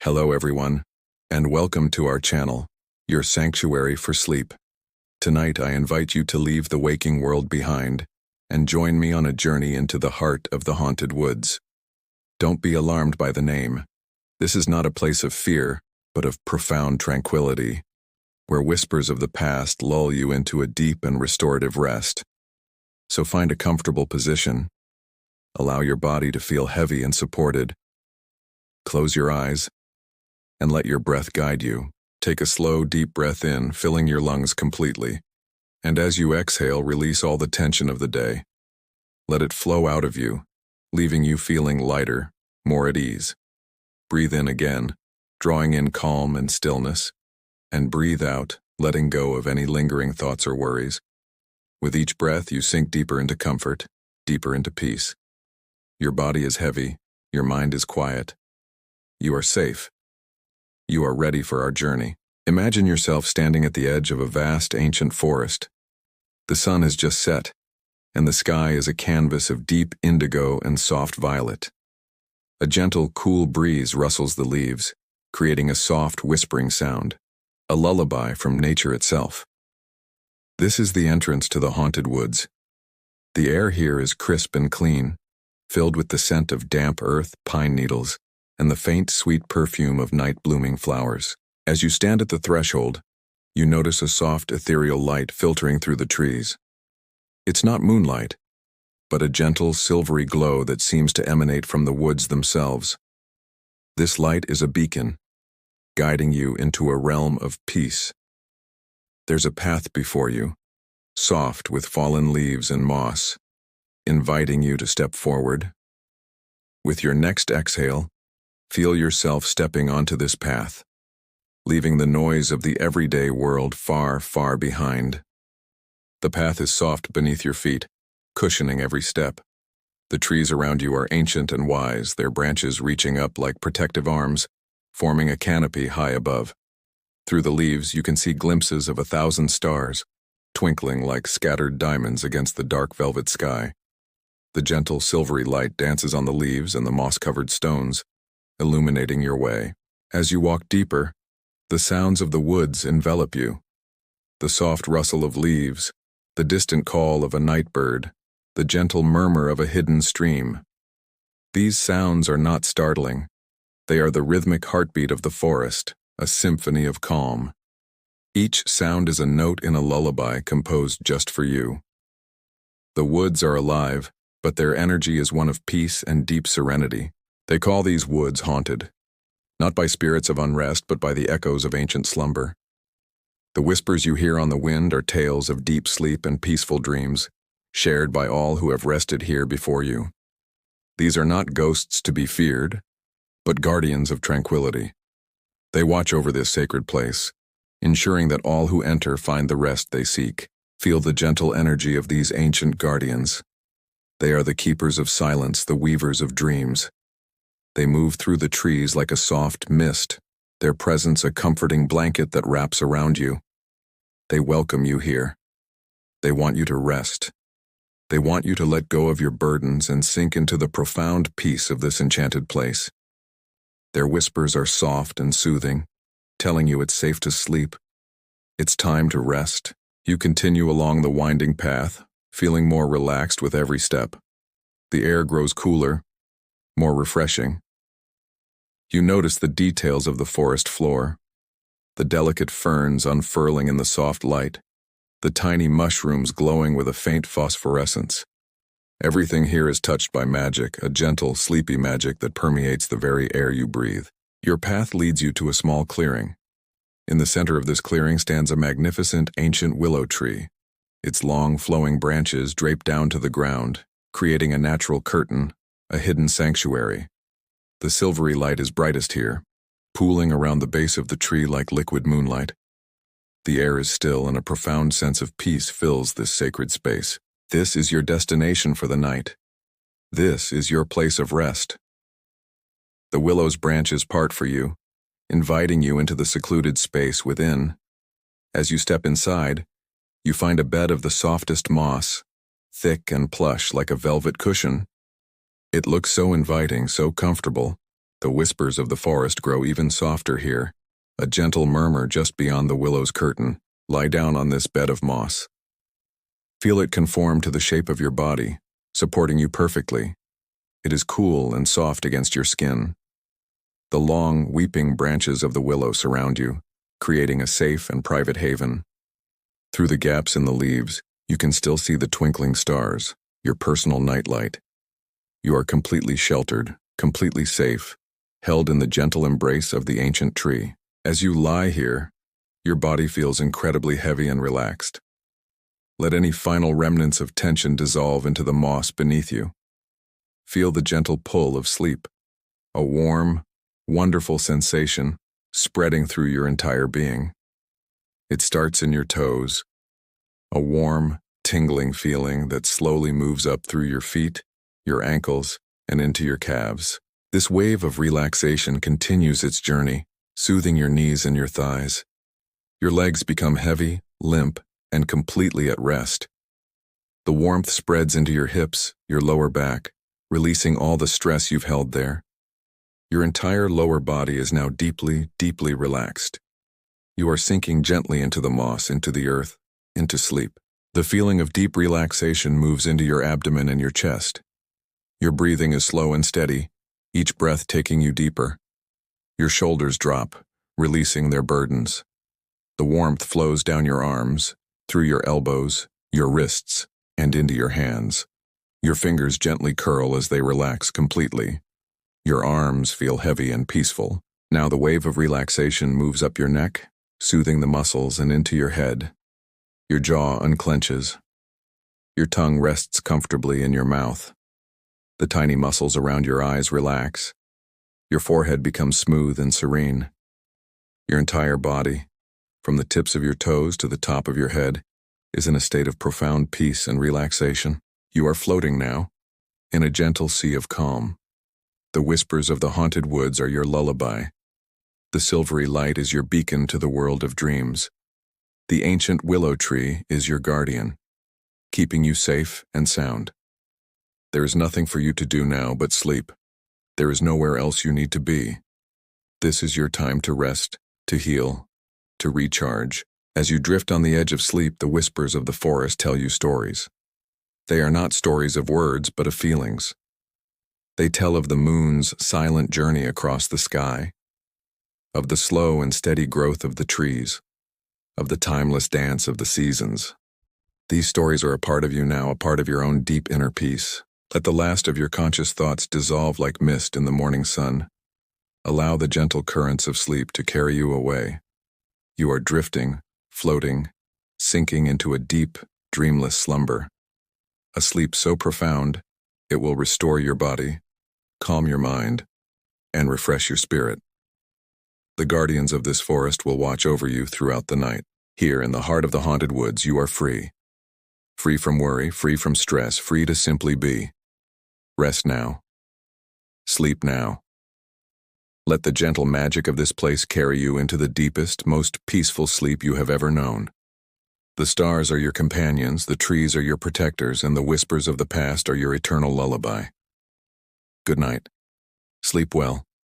Hello everyone, and welcome to our channel, your sanctuary for sleep. Tonight I invite you to leave the waking world behind and join me on a journey into the heart of the haunted woods. Don't be alarmed by the name. This is not a place of fear, but of profound tranquility, where whispers of the past lull you into a deep and restorative rest. So find a comfortable position. Allow your body to feel heavy and supported. Close your eyes and let your breath guide you. Take a slow, deep breath in, filling your lungs completely. And as you exhale, release all the tension of the day. Let it flow out of you, leaving you feeling lighter, more at ease. Breathe in again, drawing in calm and stillness, and breathe out, letting go of any lingering thoughts or worries. With each breath, you sink deeper into comfort, deeper into peace. Your body is heavy, your mind is quiet. You are safe. You are ready for our journey. Imagine yourself standing at the edge of a vast ancient forest. The sun has just set, and the sky is a canvas of deep indigo and soft violet. A gentle, cool breeze rustles the leaves, creating a soft, whispering sound, a lullaby from nature itself. This is the entrance to the haunted woods. The air here is crisp and clean, filled with the scent of damp earth, pine needles, and the faint, sweet perfume of night-blooming flowers. As you stand at the threshold, you notice a soft, ethereal light filtering through the trees. It's not moonlight, but a gentle, silvery glow that seems to emanate from the woods themselves. This light is a beacon, guiding you into a realm of peace. There's a path before you, soft with fallen leaves and moss, inviting you to step forward. With your next exhale, feel yourself stepping onto this path, leaving the noise of the everyday world far, far behind. The path is soft beneath your feet, cushioning every step. The trees around you are ancient and wise, their branches reaching up like protective arms, forming a canopy high above. Through the leaves, you can see glimpses of 1,000 stars, twinkling like scattered diamonds against the dark velvet sky. The gentle silvery light dances on the leaves and the moss-covered stones, illuminating your way. As you walk deeper, the sounds of the woods envelop you. The soft rustle of leaves, the distant call of a night bird, the gentle murmur of a hidden stream. These sounds are not startling. They are the rhythmic heartbeat of the forest, a symphony of calm. Each sound is a note in a lullaby composed just for you. The woods are alive, but their energy is one of peace and deep serenity. They call these woods haunted, not by spirits of unrest, but by the echoes of ancient slumber. The whispers you hear on the wind are tales of deep sleep and peaceful dreams, shared by all who have rested here before you. These are not ghosts to be feared, but guardians of tranquility. They watch over this sacred place, ensuring that all who enter find the rest they seek. Feel the gentle energy of these ancient guardians. They are the keepers of silence, the weavers of dreams. They move through the trees like a soft mist, their presence a comforting blanket that wraps around you. They welcome you here. They want you to rest. They want you to let go of your burdens and sink into the profound peace of this enchanted place. Their whispers are soft and soothing, telling you it's safe to sleep. It's time to rest. You continue along the winding path, feeling more relaxed with every step. The air grows cooler, more refreshing. You notice the details of the forest floor, the delicate ferns unfurling in the soft light, the tiny mushrooms glowing with a faint phosphorescence. Everything here is touched by magic, a gentle, sleepy magic that permeates the very air you breathe. Your path leads you to a small clearing. In the center of this clearing stands a magnificent ancient willow tree, its long, flowing branches draped down to the ground, creating a natural curtain, a hidden sanctuary. The silvery light is brightest here, pooling around the base of the tree like liquid moonlight. The air is still and a profound sense of peace fills this sacred space. This is your destination for the night. This is your place of rest. The willow's branches part for you, inviting you into the secluded space within. As you step inside, you find a bed of the softest moss, thick and plush like a velvet cushion. It looks so inviting, so comfortable, The whispers of the forest grow even softer here, a gentle murmur just beyond the willow's curtain. Lie down on this bed of moss. Feel it conform to the shape of your body, supporting you perfectly. It is cool and soft against your skin. The long, weeping branches of the willow surround you, creating a safe and private haven. Through the gaps in the leaves, you can still see the twinkling stars, your personal nightlight. You are completely sheltered, completely safe, held in the gentle embrace of the ancient tree. As you lie here, your body feels incredibly heavy and relaxed. Let any final remnants of tension dissolve into the moss beneath you. Feel the gentle pull of sleep, a warm, wonderful sensation spreading through your entire being. It starts in your toes, a warm, tingling feeling that slowly moves up through your feet, your ankles, and into your calves. This wave of relaxation continues its journey, soothing your knees and your thighs. Your legs become heavy, limp, and completely at rest. The warmth spreads into your hips, your lower back, releasing all the stress you've held there. Your entire lower body is now deeply, deeply relaxed. You are sinking gently into the moss, into the earth, into sleep. The feeling of deep relaxation moves into your abdomen and your chest. Your breathing is slow and steady, each breath taking you deeper. Your shoulders drop, releasing their burdens. The warmth flows down your arms, through your elbows, your wrists, and into your hands. Your fingers gently curl as they relax completely. Your arms feel heavy and peaceful. Now the wave of relaxation moves up your neck, soothing the muscles and into your head. Your jaw unclenches. Your tongue rests comfortably in your mouth. The tiny muscles around your eyes relax. Your forehead becomes smooth and serene. Your entire body, from the tips of your toes to the top of your head, is in a state of profound peace and relaxation. You are floating now, in a gentle sea of calm. The whispers of the haunted woods are your lullaby. The silvery light is your beacon to the world of dreams. The ancient willow tree is your guardian, keeping you safe and sound. There is nothing for you to do now but sleep. There is nowhere else you need to be. This is your time to rest, to heal, to recharge. As you drift on the edge of sleep, the whispers of the forest tell you stories. They are not stories of words, but of feelings. They tell of the moon's silent journey across the sky, of the slow and steady growth of the trees, of the timeless dance of the seasons. These stories are a part of you now, a part of your own deep inner peace. Let the last of your conscious thoughts dissolve like mist in the morning sun. Allow the gentle currents of sleep to carry you away. You are drifting, floating, sinking into a deep, dreamless slumber. A sleep so profound, it will restore your body, calm your mind, and refresh your spirit. The guardians of this forest will watch over you throughout the night. Here in the heart of the haunted woods, you are free. Free from worry, free from stress, free to simply be. Rest now. Sleep now. Let the gentle magic of this place carry you into the deepest, most peaceful sleep you have ever known. The stars are your companions, the trees are your protectors, and the whispers of the past are your eternal lullaby. Good night. Sleep well.